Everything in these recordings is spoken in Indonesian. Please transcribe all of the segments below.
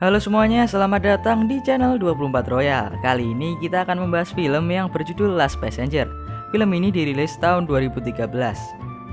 Halo semuanya, selamat datang di channel 24 Royal. Kali ini kita akan membahas film yang berjudul Last Passenger. Film ini dirilis tahun 2013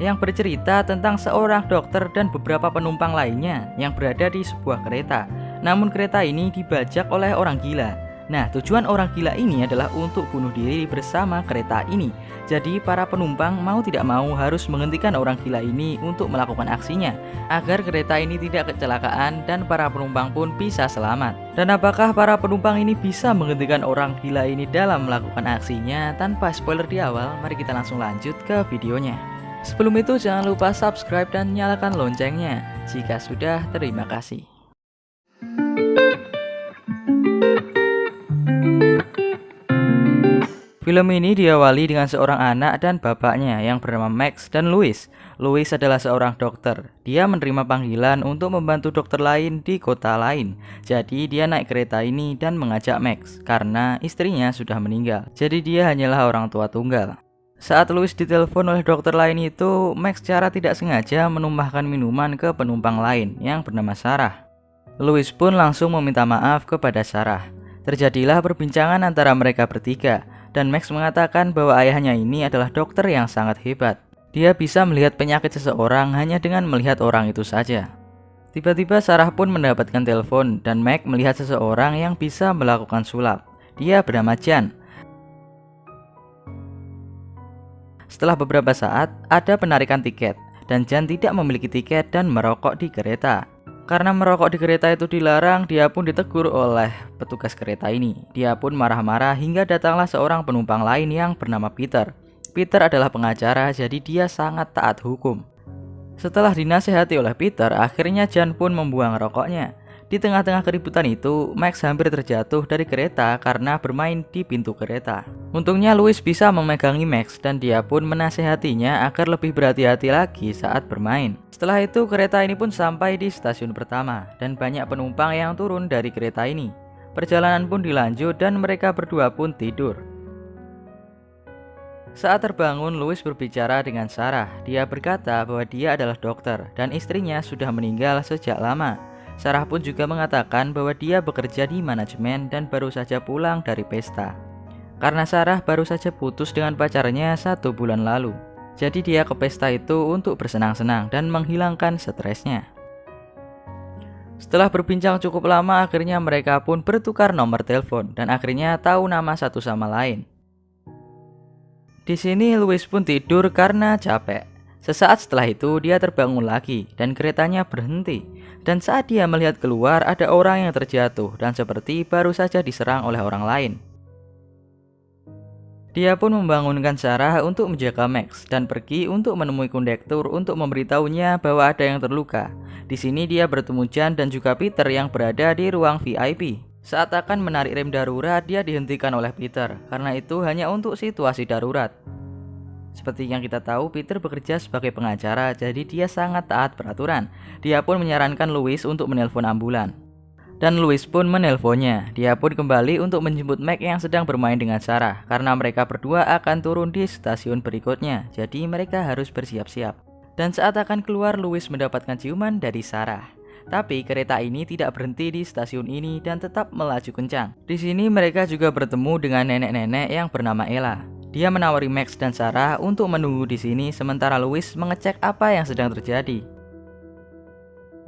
yang bercerita tentang seorang dokter dan beberapa penumpang lainnya yang berada di sebuah kereta. Namun kereta ini dibajak oleh orang gila. Nah, tujuan orang gila ini adalah untuk bunuh diri bersama kereta ini. Jadi para penumpang mau tidak mau harus menghentikan orang gila ini untuk melakukan aksinya agar kereta ini tidak kecelakaan dan para penumpang pun bisa selamat. Dan apakah para penumpang ini bisa menghentikan orang gila ini dalam melakukan aksinya? Tanpa spoiler di awal, mari kita langsung lanjut ke videonya. Sebelum itu jangan lupa subscribe dan nyalakan loncengnya. Jika sudah, terima kasih. Film ini diawali dengan seorang anak dan bapaknya yang bernama Max dan Louis. Louis adalah seorang dokter. Dia menerima panggilan untuk membantu dokter lain di kota lain. Jadi dia naik kereta ini dan mengajak Max karena istrinya sudah meninggal. Jadi dia hanyalah orang tua tunggal. Saat Louis ditelepon oleh dokter lain itu, Max secara tidak sengaja menumpahkan minuman ke penumpang lain yang bernama Sarah. Louis pun langsung meminta maaf kepada Sarah. Terjadilah perbincangan antara mereka bertiga. Dan Max mengatakan bahwa ayahnya ini adalah dokter yang sangat hebat. Dia bisa melihat penyakit seseorang hanya dengan melihat orang itu saja. Tiba-tiba Sarah pun mendapatkan telepon dan Max melihat seseorang yang bisa melakukan sulap. Dia bernama Jan. Setelah beberapa saat, ada penarikan tiket dan Jan tidak memiliki tiket dan merokok di kereta. Karena merokok di kereta itu dilarang, dia pun ditegur oleh petugas kereta ini. Dia pun marah-marah hingga datanglah seorang penumpang lain yang bernama Peter. Peter adalah pengacara, jadi dia sangat taat hukum. Setelah dinasehati oleh Peter, akhirnya Jan pun membuang rokoknya. Di tengah-tengah keributan itu, Max hampir terjatuh dari kereta karena bermain di pintu kereta. Untungnya Louis bisa memegangi Max dan dia pun menasehatinya agar lebih berhati-hati lagi saat bermain. Setelah itu kereta ini pun sampai di stasiun pertama dan banyak penumpang yang turun dari kereta ini. Perjalanan pun dilanjut dan mereka berdua pun tidur. Saat terbangun, Louis berbicara dengan Sarah. Dia berkata bahwa dia adalah dokter dan istrinya sudah meninggal sejak lama. Sarah pun juga mengatakan bahwa dia bekerja di manajemen dan baru saja pulang dari pesta. Karena Sarah baru saja putus dengan pacarnya 1 bulan lalu. Jadi dia ke pesta itu untuk bersenang-senang dan menghilangkan stresnya. Setelah berbincang cukup lama, akhirnya mereka pun bertukar nomor telepon dan akhirnya tahu nama satu sama lain. Di sini Louis pun tidur karena capek. Sesaat setelah itu dia terbangun lagi dan keretanya berhenti. Dan saat dia melihat keluar, ada orang yang terjatuh dan seperti baru saja diserang oleh orang lain. Dia pun membangunkan Sarah untuk menjaga Max dan pergi untuk menemui kondektur untuk memberitahunya bahwa ada yang terluka. Di sini dia bertemu Jan dan juga Peter yang berada di ruang VIP. Saat akan menarik rem darurat, dia dihentikan oleh Peter karena itu hanya untuk situasi darurat. Seperti yang kita tahu, Peter bekerja sebagai pengacara, jadi dia sangat taat peraturan. Dia pun menyarankan Louis untuk menelpon ambulan. Dan Louis pun menelponnya. Dia pun kembali untuk menjemput Max yang sedang bermain dengan Sarah, karena mereka berdua akan turun di stasiun berikutnya, jadi mereka harus bersiap-siap. Dan saat akan keluar, Louis mendapatkan ciuman dari Sarah. Tapi kereta ini tidak berhenti di stasiun ini dan tetap melaju kencang. Di sini mereka juga bertemu dengan nenek-nenek yang bernama Ella. Dia menawari Max dan Sarah untuk menunggu di sini sementara Louis mengecek apa yang sedang terjadi.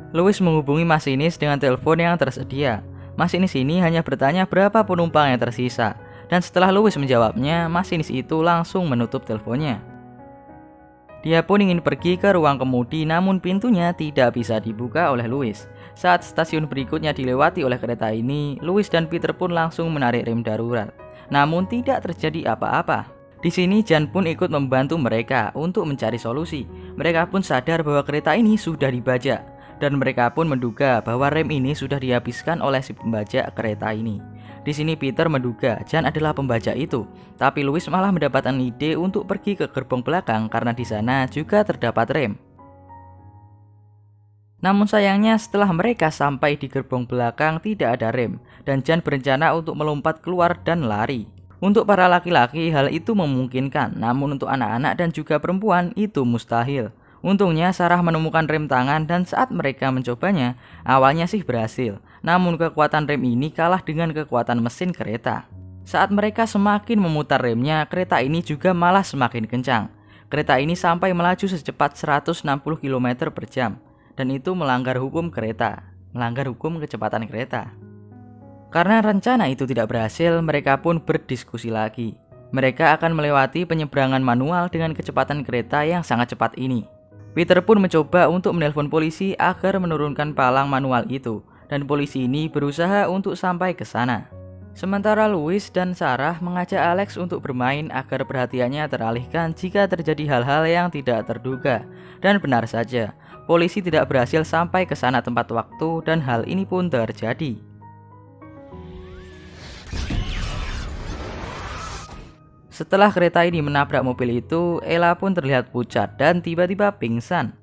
Louis menghubungi masinis dengan telepon yang tersedia. Masinis ini hanya bertanya berapa penumpang yang tersisa. Dan setelah Louis menjawabnya, masinis itu langsung menutup teleponnya. Dia pun ingin pergi ke ruang kemudi, namun pintunya tidak bisa dibuka oleh Louis. Saat stasiun berikutnya dilewati oleh kereta ini, Louis dan Peter pun langsung menarik rem darurat. Namun tidak terjadi apa-apa. Di sini Jan pun ikut membantu mereka untuk mencari solusi. Mereka pun sadar bahwa kereta ini sudah dibajak. Dan mereka pun menduga bahwa rem ini sudah dihabiskan oleh si pembajak kereta ini. Di sini Peter menduga Jan adalah pembajak itu. Tapi Louis malah mendapatkan ide untuk pergi ke gerbong belakang karena di sana juga terdapat rem. Namun sayangnya setelah mereka sampai di gerbong belakang tidak ada rem dan Jan berencana untuk melompat keluar dan lari. Untuk para laki-laki hal itu memungkinkan, namun untuk anak-anak dan juga perempuan itu mustahil. Untungnya Sarah menemukan rem tangan dan saat mereka mencobanya, awalnya sih berhasil. Namun kekuatan rem ini kalah dengan kekuatan mesin kereta. Saat mereka semakin memutar remnya, kereta ini juga malah semakin kencang. Kereta ini sampai melaju secepat 160 km per jam. Dan itu melanggar hukum kereta, melanggar hukum kecepatan kereta. Karena rencana itu tidak berhasil, mereka pun berdiskusi lagi. Mereka akan melewati penyeberangan manual dengan kecepatan kereta yang sangat cepat ini. Peter pun mencoba untuk menelpon polisi agar menurunkan palang manual itu, dan polisi ini berusaha untuk sampai ke sana. Sementara Louis dan Sarah mengajak Alex untuk bermain agar perhatiannya teralihkan jika terjadi hal-hal yang tidak terduga. Dan benar saja, polisi tidak berhasil sampai ke sana tepat waktu dan hal ini pun terjadi. Setelah kereta ini menabrak mobil itu, Ella pun terlihat pucat dan tiba-tiba pingsan.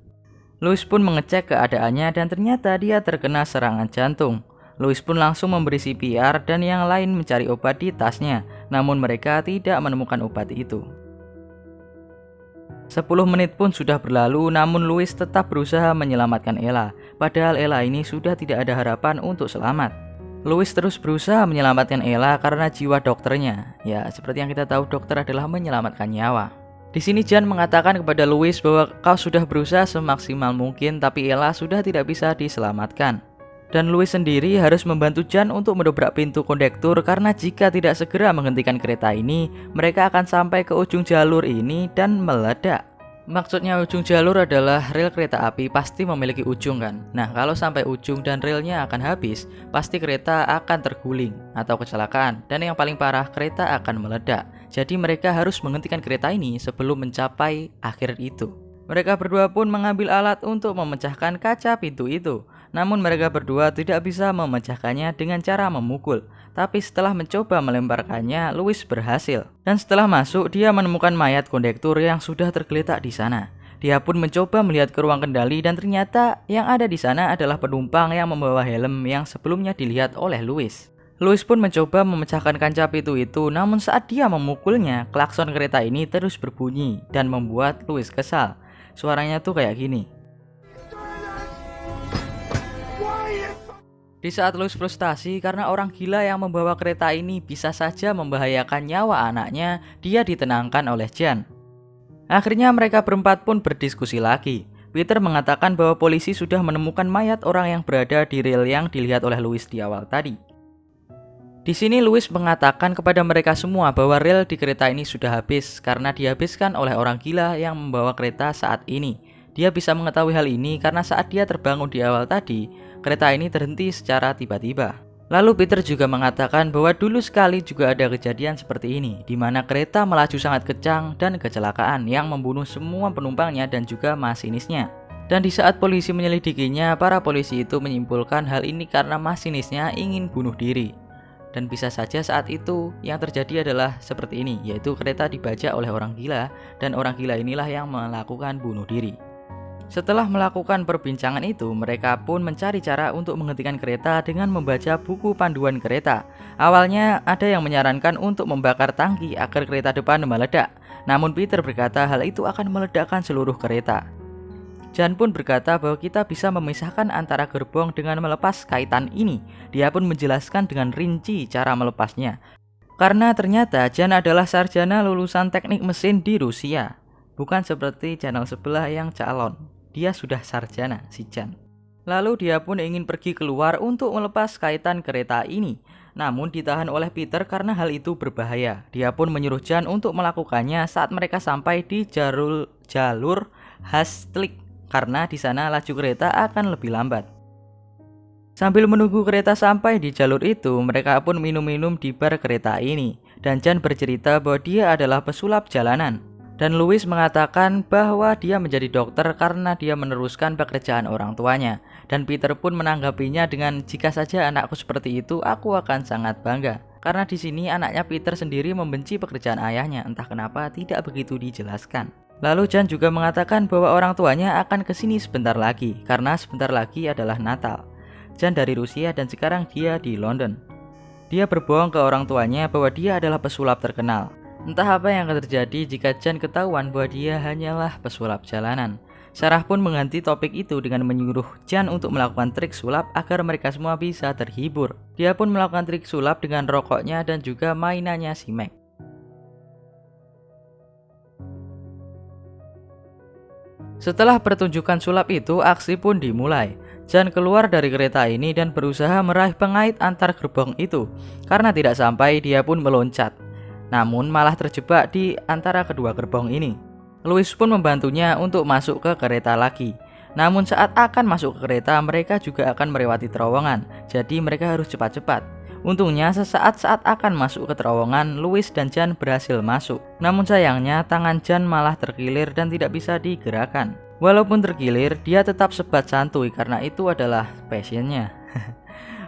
Louis pun mengecek keadaannya dan ternyata dia terkena serangan jantung. Louis pun langsung memberi CPR dan yang lain mencari obat di tasnya, namun mereka tidak menemukan obat itu. 10 menit pun sudah berlalu, namun Louis tetap berusaha menyelamatkan Ella, padahal Ella ini sudah tidak ada harapan untuk selamat. Louis terus berusaha menyelamatkan Ella karena jiwa dokternya. Ya, seperti yang kita tahu, dokter adalah menyelamatkan nyawa. Di sini Jan mengatakan kepada Louis bahwa kau sudah berusaha semaksimal mungkin, tapi Ella sudah tidak bisa diselamatkan. Dan Louis sendiri harus membantu Jan untuk mendobrak pintu kondektur karena jika tidak segera menghentikan kereta ini, mereka akan sampai ke ujung jalur ini dan meledak. Maksudnya ujung jalur adalah rel kereta api pasti memiliki ujung kan. Nah, kalau sampai ujung dan relnya akan habis, pasti kereta akan terguling atau kecelakaan. Dan yang paling parah, kereta akan meledak. Jadi mereka harus menghentikan kereta ini sebelum mencapai akhir itu. Mereka berdua pun mengambil alat untuk memecahkan kaca pintu itu. Namun mereka berdua tidak bisa memecahkannya dengan cara memukul. Tapi setelah mencoba melemparkannya, Louis berhasil. Dan setelah masuk, dia menemukan mayat kondektur yang sudah tergeletak di sana. Dia pun mencoba melihat ke ruang kendali dan ternyata yang ada di sana adalah penumpang yang membawa helm yang sebelumnya dilihat oleh Louis. Louis pun mencoba memecahkan kaca pintu itu, namun saat dia memukulnya, klakson kereta ini terus berbunyi dan membuat Louis kesal. Suaranya tuh kayak gini. Di saat Louis frustasi karena orang gila yang membawa kereta ini bisa saja membahayakan nyawa anaknya, dia ditenangkan oleh Jan. Akhirnya mereka berempat pun berdiskusi lagi. Peter mengatakan bahwa polisi sudah menemukan mayat orang yang berada di rel yang dilihat oleh Louis di awal tadi. Di sini Louis mengatakan kepada mereka semua bahwa rel di kereta ini sudah habis karena dihabiskan oleh orang gila yang membawa kereta saat ini. Dia bisa mengetahui hal ini karena saat dia terbangun di awal tadi, kereta ini terhenti secara tiba-tiba. Lalu Peter juga mengatakan bahwa dulu sekali juga ada kejadian seperti ini, di mana kereta melaju sangat kencang dan kecelakaan yang membunuh semua penumpangnya dan juga masinisnya. Dan di saat polisi menyelidikinya, para polisi itu menyimpulkan hal ini karena masinisnya ingin bunuh diri. Dan bisa saja saat itu yang terjadi adalah seperti ini, yaitu kereta dibajak oleh orang gila dan orang gila inilah yang melakukan bunuh diri. Setelah melakukan perbincangan itu, mereka pun mencari cara untuk menghentikan kereta dengan membaca buku panduan kereta. Awalnya ada yang menyarankan untuk membakar tangki agar kereta depan meledak. Namun Peter berkata hal itu akan meledakkan seluruh kereta. Jan pun berkata bahwa kita bisa memisahkan antara gerbong dengan melepas kaitan ini. Dia pun menjelaskan dengan rinci cara melepasnya. Karena ternyata Jan adalah sarjana lulusan teknik mesin di Rusia. Bukan seperti channel sebelah yang calon. Dia sudah sarjana, si Jan. Lalu dia pun ingin pergi keluar untuk melepas kaitan kereta ini. Namun ditahan oleh Peter karena hal itu berbahaya. Dia pun menyuruh Jan untuk melakukannya saat mereka sampai di jalur Hastlik. Karena di sana laju kereta akan lebih lambat. Sambil menunggu kereta sampai di jalur itu, mereka pun minum-minum di bar kereta ini. Dan Jan bercerita bahwa dia adalah pesulap jalanan. Dan Louis mengatakan bahwa dia menjadi dokter karena dia meneruskan pekerjaan orang tuanya. Dan Peter pun menanggapinya dengan jika saja anakku seperti itu, aku akan sangat bangga. Karena di sini anaknya Peter sendiri membenci pekerjaan ayahnya, entah kenapa tidak begitu dijelaskan. Lalu Jan juga mengatakan bahwa orang tuanya akan kesini sebentar lagi, karena sebentar lagi adalah Natal. Jan dari Rusia dan sekarang dia di London. Dia berbohong ke orang tuanya bahwa dia adalah pesulap terkenal. Entah apa yang akan terjadi jika Jan ketahuan bahwa dia hanyalah pesulap jalanan. Sarah pun mengganti topik itu dengan menyuruh Jan untuk melakukan trik sulap agar mereka semua bisa terhibur. Dia pun melakukan trik sulap dengan rokoknya dan juga mainannya si Max. Setelah pertunjukan sulap itu, aksi pun dimulai. Jan keluar dari kereta ini dan berusaha meraih pengait antar gerbong itu. Karena tidak sampai, dia pun meloncat. Namun malah terjebak di antara kedua gerbong ini. Louis pun membantunya untuk masuk ke kereta lagi. Namun saat akan masuk ke kereta, mereka juga akan melewati terowongan. Jadi mereka harus cepat-cepat. Untungnya sesaat saat akan masuk ke terowongan, Louis dan Jan berhasil masuk. Namun sayangnya tangan Jan malah terkilir dan tidak bisa digerakkan. Walaupun terkilir, dia tetap sebat santuy karena itu adalah passionnya.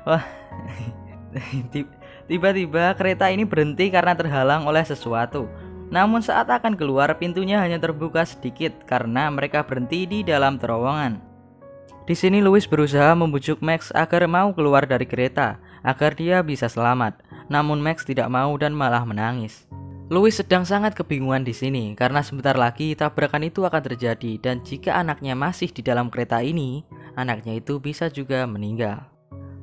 Wah, tiba-tiba kereta ini berhenti karena terhalang oleh sesuatu. Namun saat akan keluar, pintunya hanya terbuka sedikit karena mereka berhenti di dalam terowongan. Di sini Louis berusaha membujuk Max agar mau keluar dari kereta, agar dia bisa selamat. Namun Max tidak mau dan malah menangis. Louis sedang sangat kebingungan di sini karena sebentar lagi tabrakan itu akan terjadi dan jika anaknya masih di dalam kereta ini, anaknya itu bisa juga meninggal.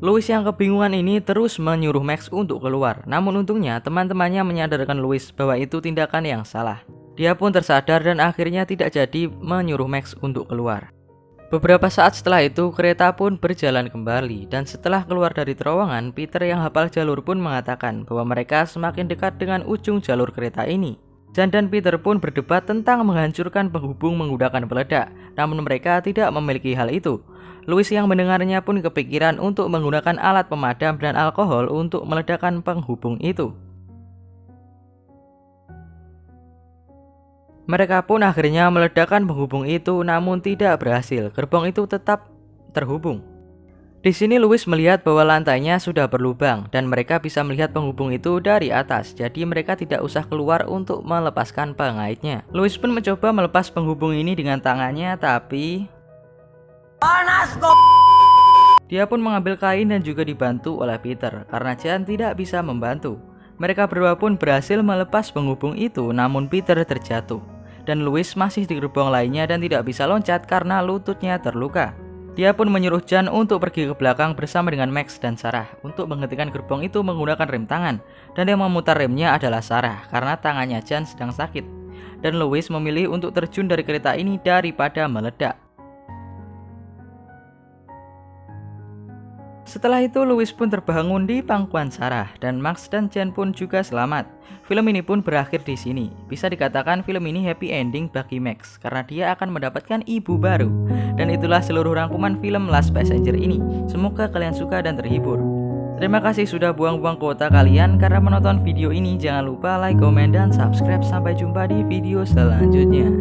Louis yang kebingungan ini terus menyuruh Max untuk keluar. Namun untungnya teman-temannya menyadarkan Louis bahwa itu tindakan yang salah. Dia pun tersadar dan akhirnya tidak jadi menyuruh Max untuk keluar. Beberapa saat setelah itu, kereta pun berjalan kembali dan setelah keluar dari terowongan, Peter yang hafal jalur pun mengatakan bahwa mereka semakin dekat dengan ujung jalur kereta ini. Jan dan Peter pun berdebat tentang menghancurkan penghubung menggunakan peledak, namun mereka tidak memiliki hal itu. Louis yang mendengarnya pun kepikiran untuk menggunakan alat pemadam dan alkohol untuk meledakkan penghubung itu. Mereka pun akhirnya meledakkan penghubung itu, namun tidak berhasil. Gerbong itu tetap terhubung. Di sini Louis melihat bahwa lantainya sudah berlubang dan mereka bisa melihat penghubung itu dari atas. Jadi mereka tidak usah keluar untuk melepaskan pengaitnya. Louis pun mencoba melepas penghubung ini dengan tangannya, tapi panas kok. Dia pun mengambil kain dan juga dibantu oleh Peter karena Jan tidak bisa membantu. Mereka berdua pun berhasil melepas penghubung itu, namun Peter terjatuh. Dan Louis masih di gerbong lainnya dan tidak bisa loncat karena lututnya terluka. Dia pun menyuruh Jan untuk pergi ke belakang bersama dengan Max dan Sarah untuk menghentikan gerbong itu menggunakan rem tangan. Dan yang memutar remnya adalah Sarah karena tangannya Jan sedang sakit. Dan Louis memilih untuk terjun dari kereta ini daripada meledak. Setelah itu Louis pun terbangun di pangkuan Sarah dan Max dan Jan pun juga selamat. Film ini pun berakhir di sini. Bisa dikatakan film ini happy ending bagi Max karena dia akan mendapatkan ibu baru. Dan itulah seluruh rangkuman film Last Passenger ini. Semoga kalian suka dan terhibur. Terima kasih sudah buang-buang kuota kalian karena menonton video ini. Jangan lupa like, komen, dan subscribe. Sampai jumpa di video selanjutnya.